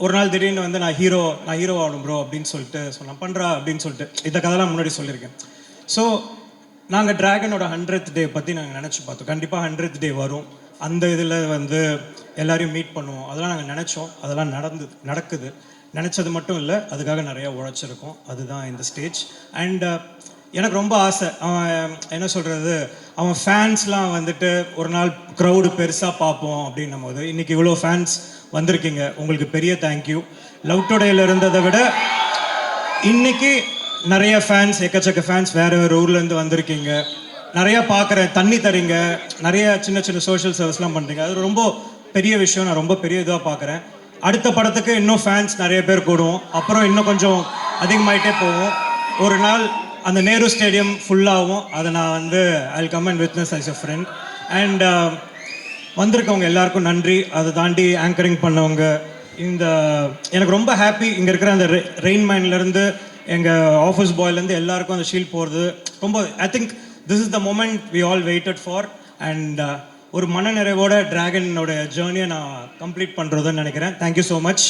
ஒரு நாள் திடீர்னு வந்து நான் ஹீரோ ஆகணும் ப்ரோ அப்படின்னு சொல்லிட்டு நான் பண்ணுறா அப்படின்னு சொல்லிட்டு இந்த கதைலாம் முன்னாடி சொல்லியிருக்கேன். ஸோ நாங்கள் ட்ராகனோட 100th டே பற்றி நாங்கள் நினச்சி பார்த்தோம். கண்டிப்பாக 100th டே வரும், அந்த இதில் வந்து எல்லாரையும் மீட் பண்ணுவோம், அதெல்லாம் நாங்கள் நினச்சோம். அதெல்லாம் நடக்குது. நினச்சது மட்டும் இல்லை, அதுக்காக நிறையா உழைச்சிருக்கோம். அதுதான் இந்த ஸ்டேஜ். அண்ட் எனக்கு ரொம்ப ஆசை, அவன் என்ன சொல்கிறது, அவன் ஃபேன்ஸ்லாம் வந்துட்டு ஒரு நாள் க்ரௌடு பெருசாக பார்ப்போம் அப்படின்னும் போது இன்றைக்கி இவ்வளோ ஃபேன்ஸ் வந்திருக்கீங்க, உங்களுக்கு பெரிய தேங்க்யூ. லவ் டுடேயில் இருந்ததை விட இன்னைக்கு நிறைய ஃபேன்ஸ், எக்கச்சக்க ஃபேன்ஸ் வேறு வேறு ஊர்லேருந்து வந்திருக்கீங்க. நிறையா பார்க்குறேன், தண்ணி தரீங்க, நிறைய சின்ன சின்ன சோஷியல் சர்வீஸ்லாம் பண்ணுறீங்க. அது ரொம்ப பெரிய விஷயம், நான் ரொம்ப பெரிய இதாக பார்க்குறேன். அடுத்த படத்துக்கு இன்னும் ஃபேன்ஸ் நிறைய பேர் கூடுவோம், அப்புறம் இன்னும் கொஞ்சம் அதிகமாகிட்டே போவோம். ஒரு நாள் அந்த நேரு ஸ்டேடியம் ஃபுல்லாகும். அதை நான் வந்து I will come and witness as a friend. And வந்திருக்கவங்க எல்லாருக்கும் நன்றி. அதை தாண்டி ஆங்கரிங் பண்ணவங்க, இந்த எனக்கு ரொம்ப ஹாப்பி. இங்கே இருக்கிற அந்த ரெயின்மேன்லேருந்து எங்கள் ஆஃபீஸ் பாய்லேருந்து எல்லாருக்கும் அந்த ஷீல்ட் போகிறது ரொம்ப, I think this is the moment we all waited for. And ஒரு மன நிறைவோட ட்ராகனோட ஜேர்னியை நான் கம்ப்ளீட் பண்ணுறதுன்னு நினைக்கிறேன். Thank you so much.